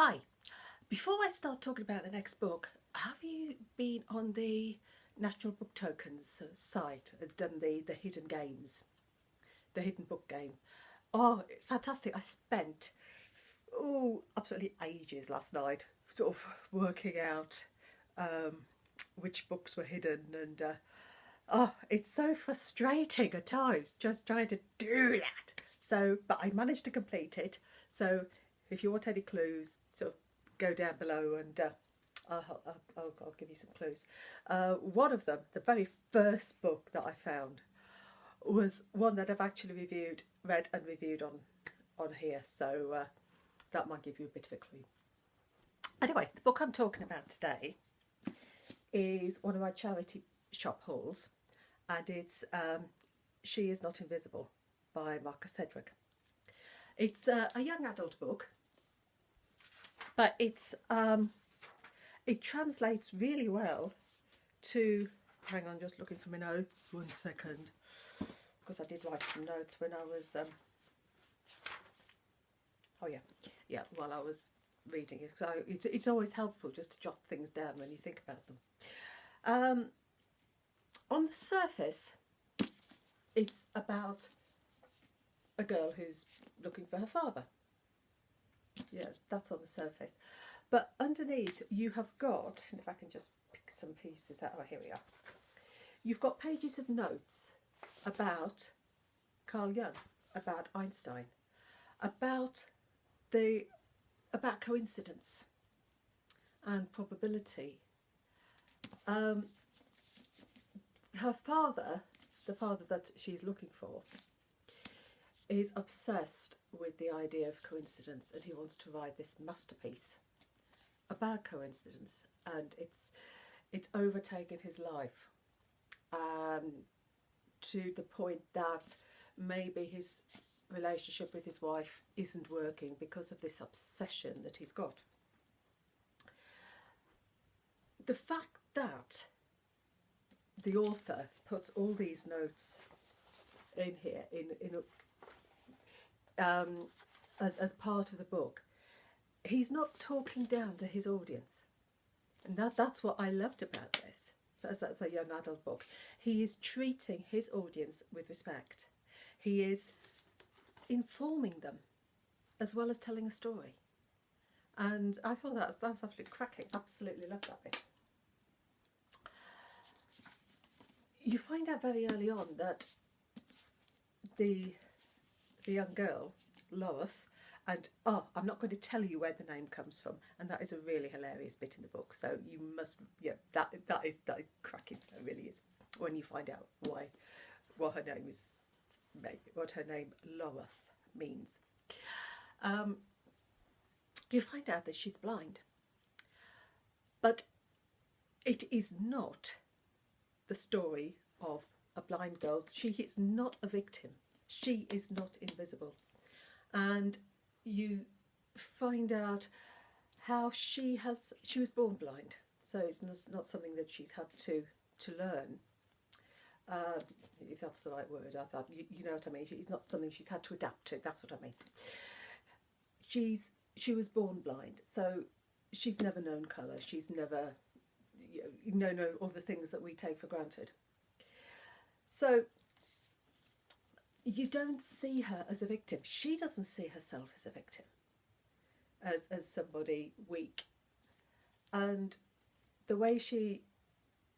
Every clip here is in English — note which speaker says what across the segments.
Speaker 1: Hi, before I start talking about the next book, have you been on the National Book Tokens site and done the hidden games, the hidden book game? Oh, fantastic. I spent, absolutely ages last night sort of working out um, which books were hidden and it's so frustrating at times just trying to do that. So, but I managed to complete it. So if you want any clues, sort of go down below and I'll give you some clues. One of them, the very first book that I found, was one that I've actually read and reviewed on here. So that might give you a bit of a clue. Anyway, the book I'm talking about today is one of my charity shop hauls, and it's She Is Not Invisible by Marcus Sedgwick. It's a young adult book, but it translates really well to, hang on, just looking for my notes, 1 second, because I did write some notes when I was, while I was reading it. So it's always helpful just to jot things down when you think about them. On the surface, it's about a girl who's looking for her father. Yeah, that's on the surface. But underneath you have got, and if I can just pick some pieces out, here we are. You've got pages of notes about Carl Jung, about Einstein, about coincidence and probability. Her father, the father that she's looking for, is obsessed with the idea of coincidence, and he wants to write this masterpiece about coincidence, and it's overtaken his life to the point that maybe his relationship with his wife isn't working because of this obsession that he's got. The fact that the author puts all these notes in here as part of the book, he's not talking down to his audience, and that's what I loved about this. That's a young adult book. He is treating his audience with respect. He is informing them as well as telling a story, and I thought that's absolutely cracking. Absolutely loved that bit. You find out very early on that the young girl, Lois, and I'm not going to tell you where the name comes from, and that is a really hilarious bit in the book. So you must, that is cracking. It really is, when you find out what her name Lois means. You find out that she's blind, but it is not the story of a blind girl. She is not a victim. She is not invisible. And you find out how she was born blind, so it's not something that she's had to learn, if that's the right word. I thought, you know what I mean. It's not something she's had to adapt to. That's what I mean. She was born blind, so she's never known colour. She's never known all the things that we take for granted. So you don't see her as a victim. She doesn't see herself as a victim, as somebody weak. And the way she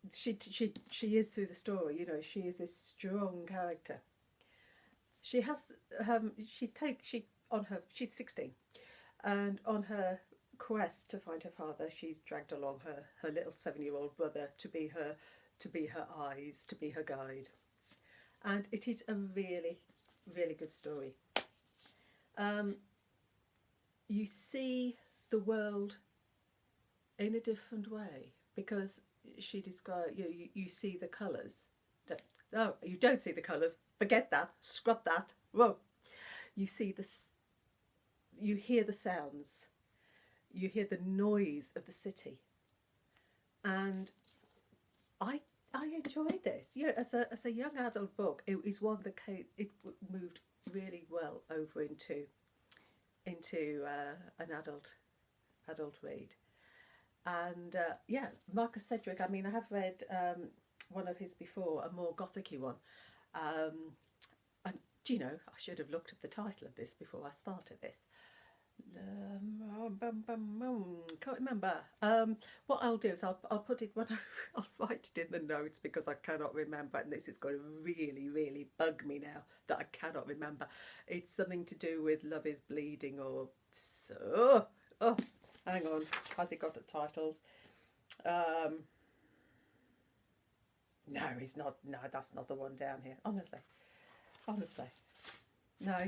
Speaker 1: is through the story, she is this strong character. She has she's 16, and on her quest to find her father, she's dragged along her little 7-year-old brother to be her eyes, to be her guide. And it is a really, really good story. You see the world in a different way, because she describes, you see the colours. No, you don't see the colours. Forget that. Scrub that. Whoa. You see you hear the sounds. You hear the noise of the city. And I enjoyed this. As a young adult book, it is one that it moved really well over into an adult adult read. And yeah, Marcus Sedgwick, I mean, I have read one of his before, a more gothic-y one. And do you know, I should have looked at the title of this before I started this. Can't remember. What I'll do is I'll put it when I'll write it in the notes because I cannot remember, and this is going to really bug me now that I cannot remember. It's something to do with Love is Bleeding or so. Oh, hang on, has it got the titles? No, it's not. No, that's not the one down here. Honestly, no.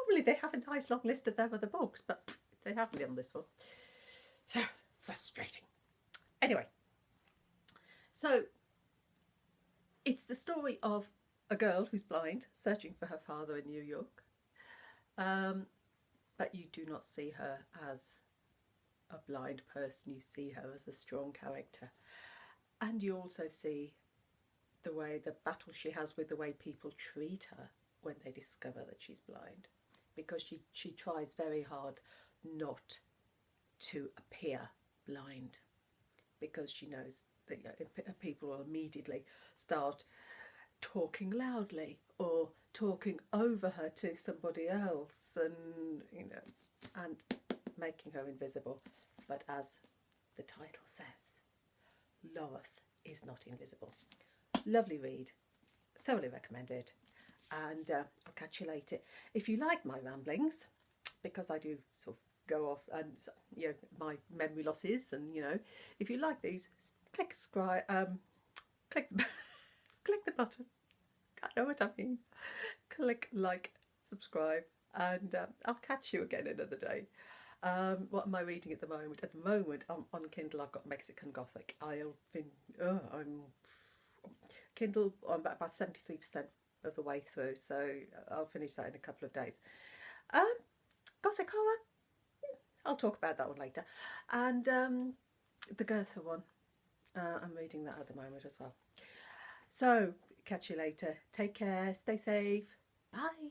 Speaker 1: Normally they have a nice long list of their other books, but they haven't on this one. So frustrating. Anyway, so it's the story of a girl who's blind searching for her father in New York. But you do not see her as a blind person, you see her as a strong character. And you also see the battle she has with the way people treat her when they discover that she's blind, because she tries very hard not to appear blind, because she knows that people will immediately start talking loudly or talking over her to somebody else, and and making her invisible. But as the title says, Loreth is not invisible. Lovely read, thoroughly recommended, and I'll catch you later. If you like my ramblings, because I do sort of go off and my memory losses, and if you like these, click subscribe, click click the button. I know what I mean. Click like, subscribe, and I'll catch you again another day. What am I reading at the moment? At the moment, on Kindle, I've got Mexican Gothic. I'm Kindle. I'm about 73% of the way through, so I'll finish that in a couple of days. Gothic horror. I'll talk about that one later. And the Goethe one. I'm reading that at the moment as well. So catch you later. Take care. Stay safe. Bye.